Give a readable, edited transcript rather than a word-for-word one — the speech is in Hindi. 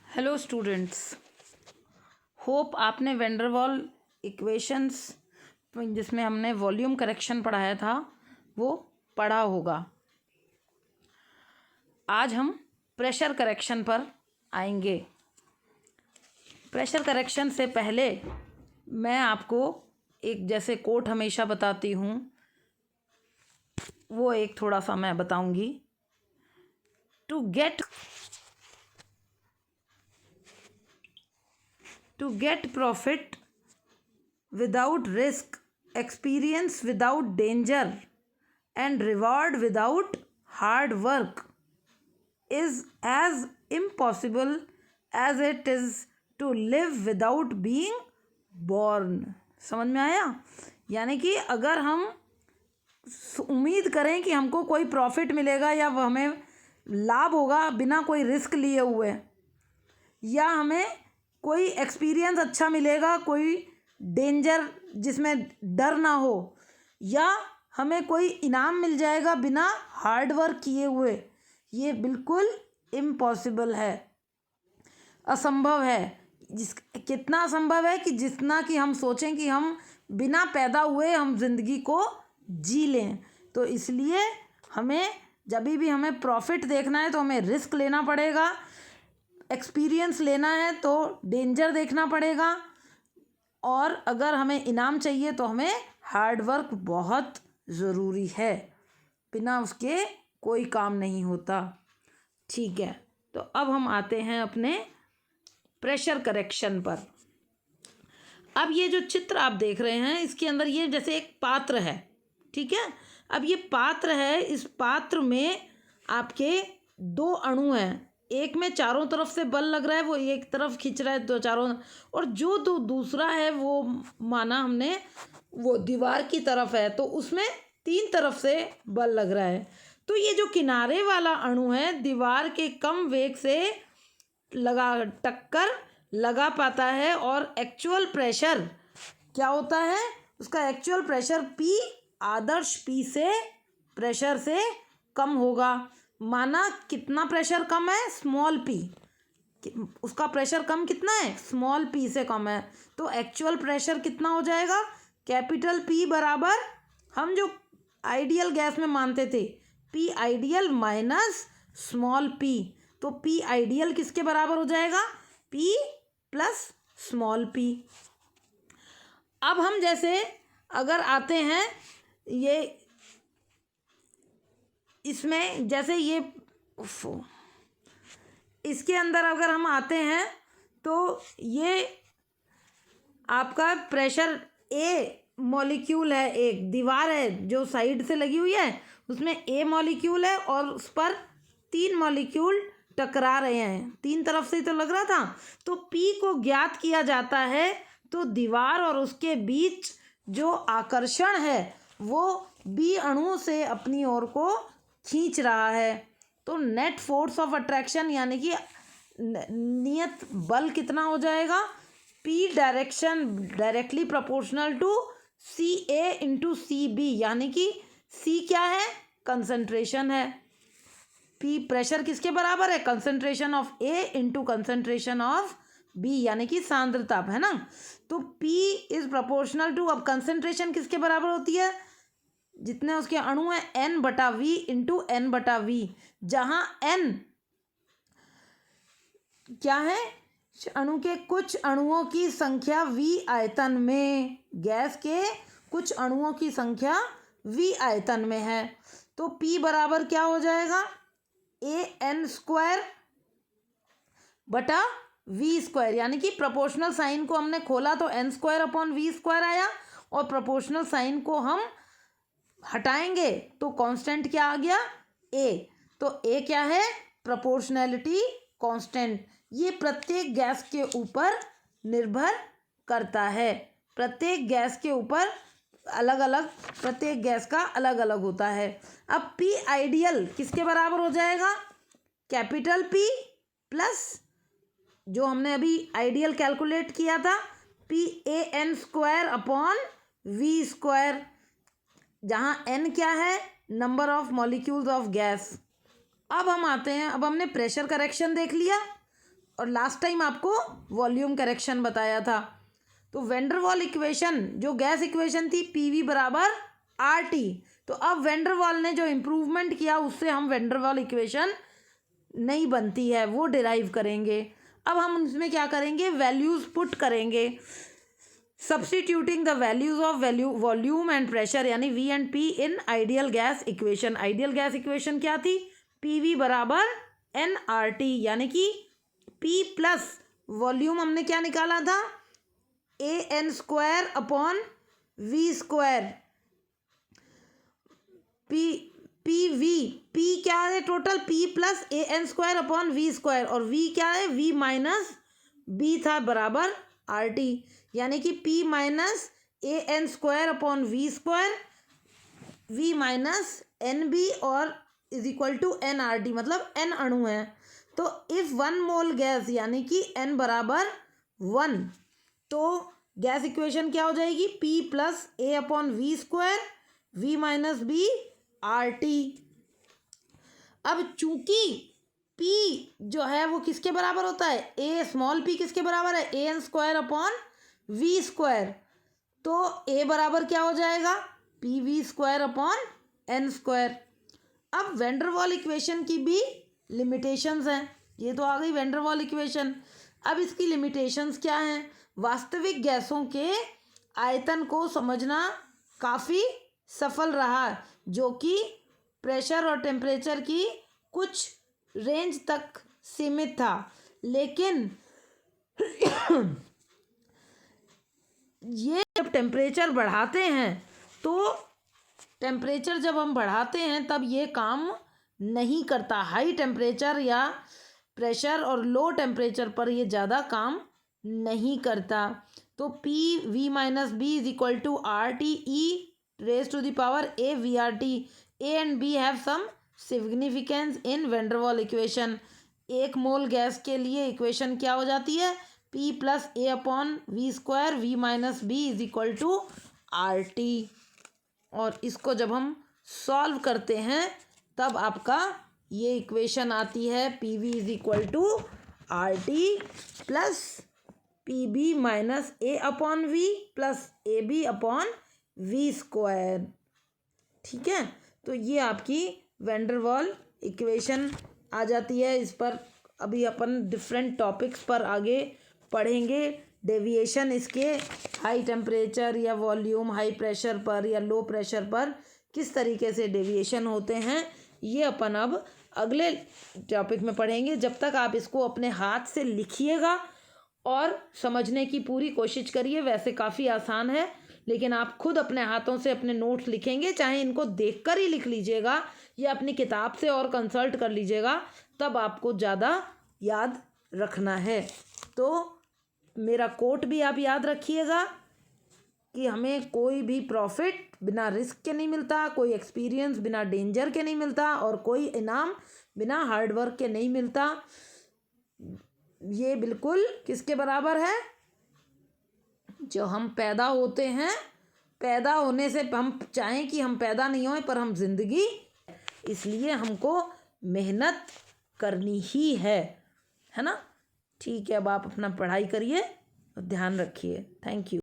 हेलो स्टूडेंट्स, होप आपने वेंडरवॉल इक्वेशंस जिसमें हमने वॉल्यूम करेक्शन पढ़ाया था वो पढ़ा होगा। आज हम प्रेशर करेक्शन पर आएंगे। प्रेशर करेक्शन से पहले मैं आपको एक जैसे कोट हमेशा बताती हूँ वो एक थोड़ा सा मैं बताऊँगी। To get profit without risk, experience without danger, and reward without hard work is as impossible as it is to live without being born। समझ में आया? यानी कि अगर हम उम्मीद करें कि हमको कोई प्रॉफिट मिलेगा या वह हमें लाभ होगा बिना कोई रिस्क लिए हुए, या हमें कोई एक्सपीरियंस अच्छा मिलेगा, कोई डेंजर जिसमें डर ना हो, या हमें कोई इनाम मिल जाएगा बिना हार्ड वर्क किए हुए, ये बिल्कुल इम्पॉसिबल है, असंभव है। कितना असंभव है कि जितना कि हम सोचें कि हम बिना पैदा हुए हम जिंदगी को जी लें। तो इसलिए हमें जब भी हमें प्रॉफिट देखना है तो हमें रिस्क लेना पड़ेगा, एक्सपीरियंस लेना है तो डेंजर देखना पड़ेगा, और अगर हमें इनाम चाहिए तो हमें हार्ड वर्क बहुत ज़रूरी है। बिना उसके कोई काम नहीं होता। ठीक है, तो अब हम आते हैं अपने प्रेशर करेक्शन पर। अब ये जो चित्र आप देख रहे हैं इसके अंदर ये जैसे एक पात्र है, ठीक है। अब ये पात्र है, इस पात्र में आपके दो अणु हैं, एक में चारों तरफ से बल लग रहा है, वो एक तरफ खींच रहा है दो चारों, और जो दूसरा है वो माना हमने वो दीवार की तरफ है तो उसमें तीन तरफ से बल लग रहा है। तो ये जो किनारे वाला अणु है दीवार के कम वेग से टक्कर लगा पाता है, और एक्चुअल प्रेशर क्या होता है, उसका एक्चुअल प्रेशर P आदर्श P से प्रेशर से कम होगा। माना कितना प्रेशर कम है, स्मॉल p, उसका प्रेशर कम कितना है, स्मॉल p से कम है। तो एक्चुअल प्रेशर कितना हो जाएगा, कैपिटल P बराबर हम जो आइडियल गैस में मानते थे P ideal minus small p, तो P आइडियल किसके बराबर हो जाएगा, P प्लस स्मॉल p। अब हम जैसे अगर आते हैं ये इसमें जैसे ये इसके अंदर अगर हम आते हैं तो ये आपका प्रेशर A मॉलिक्यूल है, एक दीवार है जो साइड से लगी हुई है, उसमें A मॉलिक्यूल है और उस पर तीन मॉलिक्यूल टकरा रहे हैं, तीन तरफ से तो लग रहा था। तो P को ज्ञात किया जाता है, तो दीवार और उसके बीच जो आकर्षण है वो B अणु से अपनी ओर को खींच रहा है। तो नेट फोर्स ऑफ अट्रैक्शन यानी कि नियत बल कितना हो जाएगा, P directly proportional to CA into CB, यानी कि C क्या है, कंसंट्रेशन है, P प्रेशर किसके बराबर है, concentration of A into concentration of B, यानी कि सांद्रता है ना। तो P इज प्रोपोर्शनल टू, अब कंसंट्रेशन किसके बराबर होती है, जितने उसके अणु हैं N/V इंटू N/V, जहाँ N क्या है, अणु के कुछ अणुओं की संख्या V आयतन में, गैस के कुछ अणुओं की संख्या V आयतन में है। तो P बराबर क्या हो जाएगा, AN² बटा V², यानी कि प्रोपोर्शनल साइन को हमने खोला तो N²/V² आया, और प्रोपोर्शनल साइन को हम हटाएंगे तो कांस्टेंट क्या आ गया, A। तो A क्या है, प्रोपोर्शनैलिटी कांस्टेंट। ये प्रत्येक गैस के ऊपर निर्भर करता है, प्रत्येक गैस के ऊपर अलग अलग, प्रत्येक गैस का अलग अलग होता है। अब P आइडियल किसके बराबर हो जाएगा, कैपिटल P प्लस जो हमने अभी आइडियल कैलकुलेट किया था PAN²/V², जहाँ N क्या है, number of molecules of gas. अब हम आते हैं, अब हमने प्रेशर करेक्शन देख लिया, और लास्ट टाइम आपको वॉल्यूम करेक्शन बताया था। तो वेंडरवॉल इक्वेशन जो गैस इक्वेशन थी पीवी बराबर आरटी, तो अब वेंडरवॉल ने जो इम्प्रूवमेंट किया उससे हम वेंडरवॉल इक्वेशन नहीं बनती है, वो डिराइव करेंगे। अब हम इसमें क्या करेंगे, वैल्यूज़ पुट करेंगे, substituting the values of volume and pressure यानी V and P in ideal gas equation. Ideal gas equation क्या थी, पी वी बराबर एन आर टी, यानी कि पी प्लस वॉल्यूम हमने क्या निकाला था, a n square upon V square, P V, P क्या है total, P plus a n square upon V square, और वी क्या है, वी माइनस बी था बराबर आर टी, यानी कि P minus a n square upon V square, V minus n b और is equal to n R T, मतलब एन अणु है। तो इफ 1 मोल गैस यानी कि एन बराबर 1, तो गैस इक्वेशन क्या हो जाएगी, P plus a upon V square, V minus b R T. अब चूंकि P जो है वो किसके बराबर होता है, ए स्मॉल p किसके बराबर है, a n square upon V square, तो A बराबर क्या हो जाएगा, P V square upon n square. अब वेंडरवॉल इक्वेशन की भी लिमिटेशंस हैं, ये तो आ गई वेंडरवॉल इक्वेशन। अब इसकी लिमिटेशंस क्या हैं, वास्तविक गैसों के आयतन को समझना काफ़ी सफल रहा, जो कि प्रेशर और टेम्परेचर की कुछ रेंज तक सीमित था, लेकिन ये जब टेम्परेचर बढ़ाते हैं तो टेम्परेचर जब हम बढ़ाते हैं तब ये काम नहीं करता। हाई टेम्परेचर या प्रेशर और लो टेम्परेचर पर ये ज़्यादा काम नहीं करता। तो P V minus b is equal to R T e raise to the power a V R T. A and b have some significance in van der Waals equation. 1 mole gas के लिए इक्वेशन क्या हो जाती है, P plus a upon V square V minus b is equal to R T. और इसको जब हम सॉल्व करते हैं तब आपका ये इक्वेशन आती है P V is equal to R T plus P b minus a upon V plus a b upon V square. ठीक है, तो ये आपकी वेंडरवॉल इक्वेशन आ जाती है। इस पर अभी अपन डिफरेंट टॉपिक्स पर आगे पढ़ेंगे, डेविएशन इसके हाई टेम्परेचर या वॉल्यूम हाई प्रेशर पर या लो प्रेशर पर किस तरीके से डेविएशन होते हैं, ये अपन अब अगले टॉपिक में पढ़ेंगे। जब तक आप इसको अपने हाथ से लिखिएगा और समझने की पूरी कोशिश करिए। वैसे काफ़ी आसान है, लेकिन आप खुद अपने हाथों से अपने नोट्स लिखेंगे, चाहे इनको देखकर ही लिख लीजिएगा या अपनी किताब से और कंसल्ट कर लीजिएगा, तब आपको ज़्यादा याद रखना है। तो मेरा कोट भी आप याद रखिएगा कि हमें कोई भी प्रॉफिट बिना रिस्क के नहीं मिलता, कोई एक्सपीरियंस बिना डेंजर के नहीं मिलता, और कोई इनाम बिना हार्डवर्क के नहीं मिलता। ये बिल्कुल किसके बराबर है, जो हम पैदा होते हैं, पैदा होने से हम चाहें कि हम पैदा नहीं होए पर हम जिंदगी, इसलिए हमको मेहनत करनी ही है ना। ठीक है, अब आप अपना पढ़ाई करिए और ध्यान रखिए। Thank you.